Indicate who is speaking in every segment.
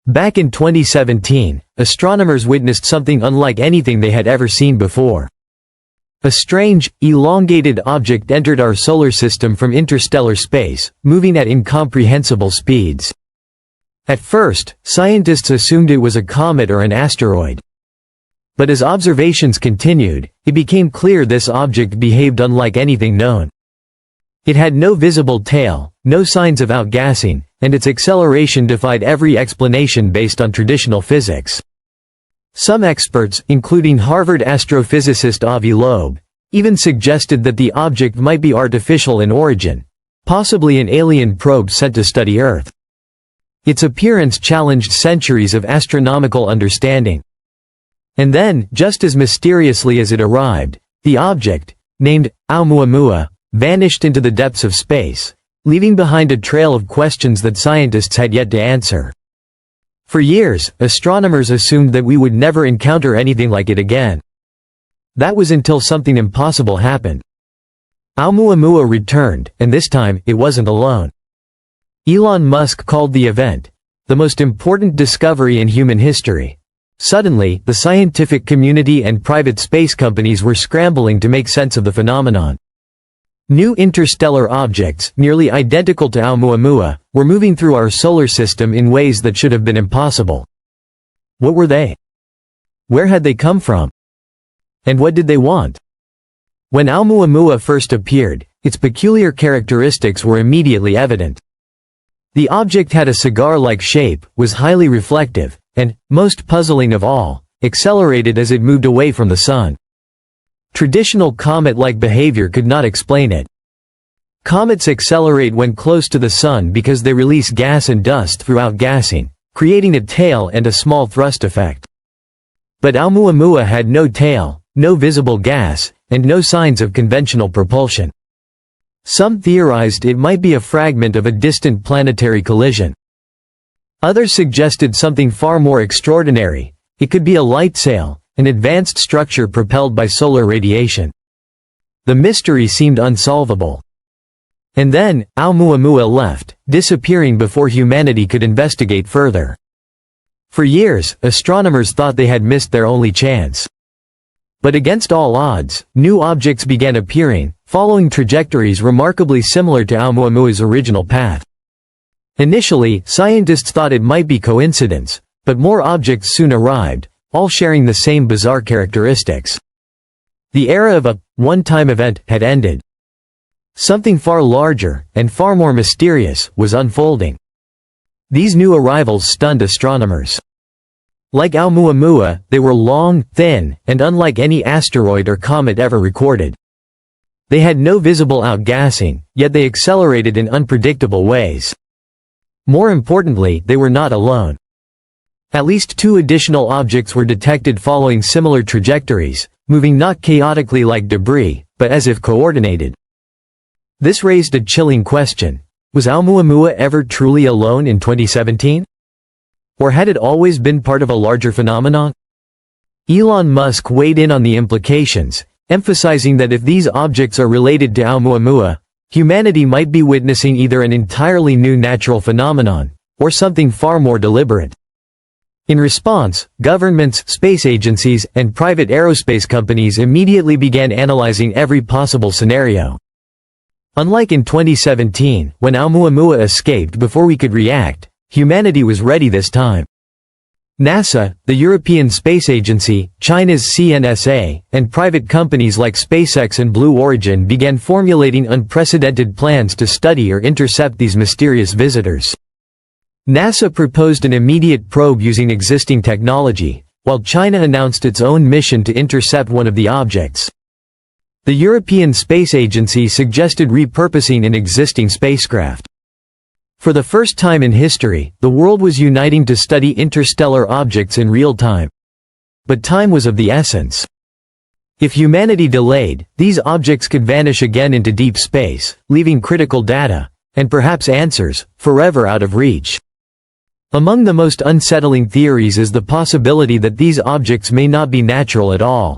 Speaker 1: Back in 2017, astronomers witnessed something unlike anything they had ever seen before. A strange, elongated object entered our solar system from interstellar space, moving at incomprehensible speeds. At first, scientists assumed it was a comet or an asteroid. But as observations continued, it became clear this object behaved unlike anything known. It had no visible tail, no signs of outgassing, and its acceleration defied every explanation based on traditional physics. Some experts, including Harvard astrophysicist Avi Loeb, even suggested that the object might be artificial in origin, possibly an alien probe sent to study Earth. Its appearance challenged centuries of astronomical understanding. And then, just as mysteriously as it arrived, the object, named Oumuamua, vanished into the depths of space, leaving behind a trail of questions that scientists had yet to answer. For years, astronomers assumed that we would never encounter anything like it again. That was until something impossible happened. Oumuamua returned, and this time, it wasn't alone. Elon Musk called the event the most important discovery in human history. Suddenly, the scientific community and private space companies were scrambling to make sense of the phenomenon. New interstellar objects, nearly identical to Oumuamua, were moving through our solar system in ways that should have been impossible. What were they? Where had they come from? And what did they want? When Oumuamua first appeared, its peculiar characteristics were immediately evident. The object had a cigar-like shape, was highly reflective, and, most puzzling of all, accelerated as it moved away from the sun. Traditional comet-like behavior could not explain it. Comets accelerate when close to the sun because they release gas and dust through outgassing, creating a tail and a small thrust effect. But Oumuamua had no tail, no visible gas, and no signs of conventional propulsion. Some theorized it might be a fragment of a distant planetary collision. Others suggested something far more extraordinary. It could be a light sail, an advanced structure propelled by solar radiation. The mystery seemed unsolvable. And then, Oumuamua left, disappearing before humanity could investigate further. For years, astronomers thought they had missed their only chance. But against all odds, new objects began appearing, following trajectories remarkably similar to Oumuamua's original path. Initially, scientists thought it might be coincidence, but more objects soon arrived, all sharing the same bizarre characteristics. The era of a one-time event had ended. Something far larger, and far more mysterious, was unfolding. These new arrivals stunned astronomers. Like Oumuamua, they were long, thin, and unlike any asteroid or comet ever recorded. They had no visible outgassing, yet they accelerated in unpredictable ways. More importantly, they were not alone. At least two additional objects were detected following similar trajectories, moving not chaotically like debris, but as if coordinated. This raised a chilling question. Was Oumuamua ever truly alone in 2017? Or had it always been part of a larger phenomenon? Elon Musk weighed in on the implications, emphasizing that if these objects are related to Oumuamua, humanity might be witnessing either an entirely new natural phenomenon, or something far more deliberate. In response, governments, space agencies, and private aerospace companies immediately began analyzing every possible scenario. Unlike in 2017, when Oumuamua escaped before we could react, humanity was ready this time. NASA, the European Space Agency, China's CNSA, and private companies like SpaceX and Blue Origin began formulating unprecedented plans to study or intercept these mysterious visitors. NASA proposed an immediate probe using existing technology, while China announced its own mission to intercept one of the objects. The European Space Agency suggested repurposing an existing spacecraft. For the first time in history, the world was uniting to study interstellar objects in real time. But time was of the essence. If humanity delayed, these objects could vanish again into deep space, leaving critical data, and perhaps answers, forever out of reach. Among the most unsettling theories is the possibility that these objects may not be natural at all.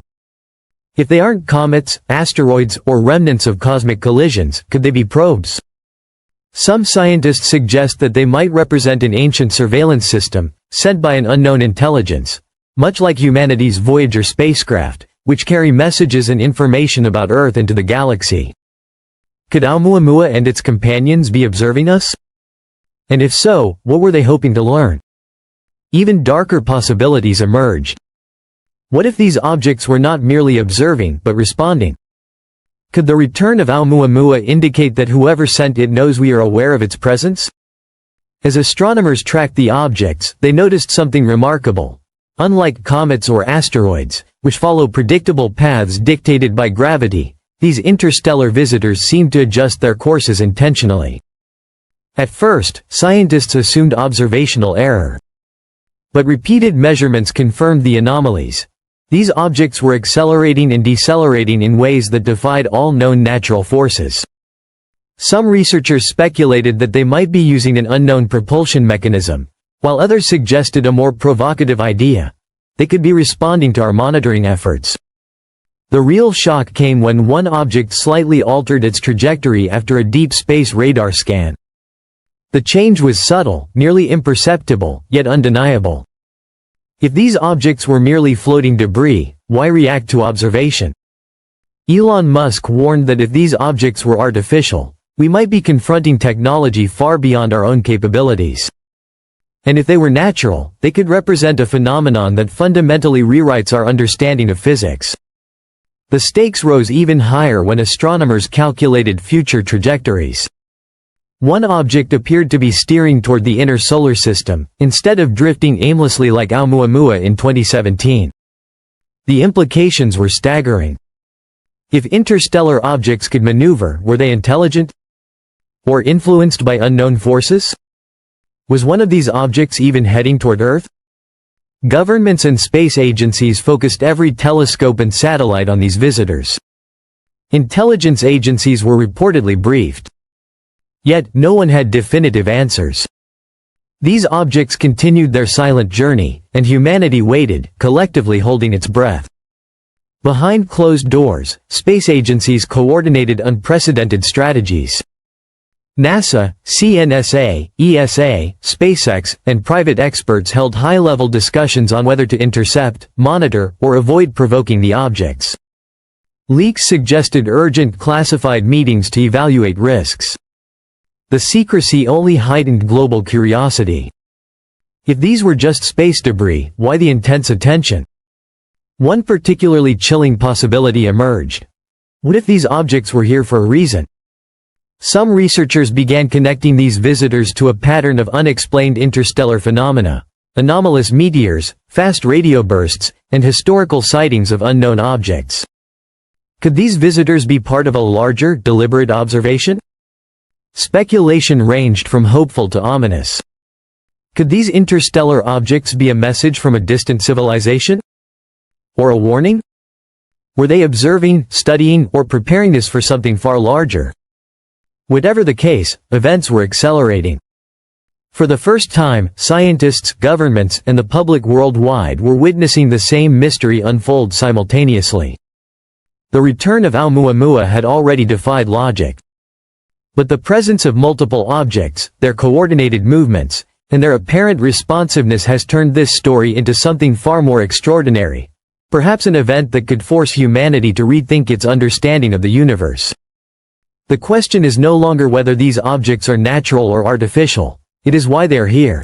Speaker 1: If they aren't comets, asteroids, or remnants of cosmic collisions, could they be probes? Some scientists suggest that they might represent an ancient surveillance system, sent by an unknown intelligence, much like humanity's Voyager spacecraft, which carry messages and information about Earth into the galaxy. Could Oumuamua and its companions be observing us? And if so, what were they hoping to learn? Even darker possibilities emerge. What if these objects were not merely observing, but responding? Could the return of Oumuamua indicate that whoever sent it knows we are aware of its presence? As astronomers tracked the objects, they noticed something remarkable. Unlike comets or asteroids, which follow predictable paths dictated by gravity, these interstellar visitors seemed to adjust their courses intentionally. At first, scientists assumed observational error. But repeated measurements confirmed the anomalies. These objects were accelerating and decelerating in ways that defied all known natural forces. Some researchers speculated that they might be using an unknown propulsion mechanism, while others suggested a more provocative idea. They could be responding to our monitoring efforts. The real shock came when one object slightly altered its trajectory after a deep space radar scan. The change was subtle, nearly imperceptible, yet undeniable. If these objects were merely floating debris, why react to observation? Elon Musk warned that if these objects were artificial, we might be confronting technology far beyond our own capabilities. And if they were natural, they could represent a phenomenon that fundamentally rewrites our understanding of physics. The stakes rose even higher when astronomers calculated future trajectories. One object appeared to be steering toward the inner solar system, instead of drifting aimlessly like Oumuamua in 2017. The implications were staggering. If interstellar objects could maneuver, were they intelligent? Or influenced by unknown forces? Was one of these objects even heading toward Earth? Governments and space agencies focused every telescope and satellite on these visitors. Intelligence agencies were reportedly briefed. Yet, no one had definitive answers. These objects continued their silent journey, and humanity waited, collectively holding its breath. Behind closed doors, space agencies coordinated unprecedented strategies. NASA, CNSA, ESA, SpaceX, and private experts held high-level discussions on whether to intercept, monitor, or avoid provoking the objects. Leaks suggested urgent classified meetings to evaluate risks. The secrecy only heightened global curiosity. If these were just space debris, why the intense attention? One particularly chilling possibility emerged. What if these objects were here for a reason? Some researchers began connecting these visitors to a pattern of unexplained interstellar phenomena, anomalous meteors, fast radio bursts, and historical sightings of unknown objects. Could these visitors be part of a larger, deliberate observation? Speculation ranged from hopeful to ominous. Could these interstellar objects be a message from a distant civilization? Or a warning? Were they observing, studying, or preparing us for something far larger? Whatever the case, events were accelerating. For the first time, scientists, governments, and the public worldwide were witnessing the same mystery unfold simultaneously. The return of Oumuamua had already defied logic. But the presence of multiple objects, their coordinated movements, and their apparent responsiveness has turned this story into something far more extraordinary. Perhaps an event that could force humanity to rethink its understanding of the universe. The question is no longer whether these objects are natural or artificial, it is why they are here.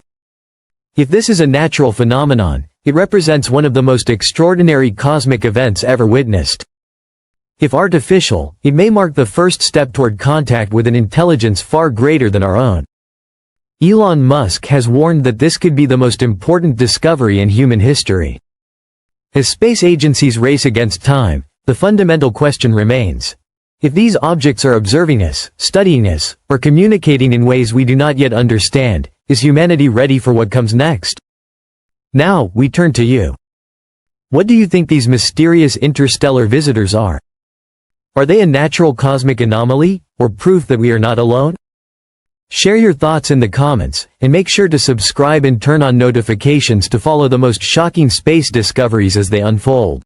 Speaker 1: If this is a natural phenomenon, it represents one of the most extraordinary cosmic events ever witnessed. If artificial, it may mark the first step toward contact with an intelligence far greater than our own. Elon Musk has warned that this could be the most important discovery in human history. As space agencies race against time, the fundamental question remains. If these objects are observing us, studying us, or communicating in ways we do not yet understand, is humanity ready for what comes next? Now, we turn to you. What do you think these mysterious interstellar visitors are? Are they a natural cosmic anomaly, or proof that we are not alone? Share your thoughts in the comments, and make sure to subscribe and turn on notifications to follow the most shocking space discoveries as they unfold.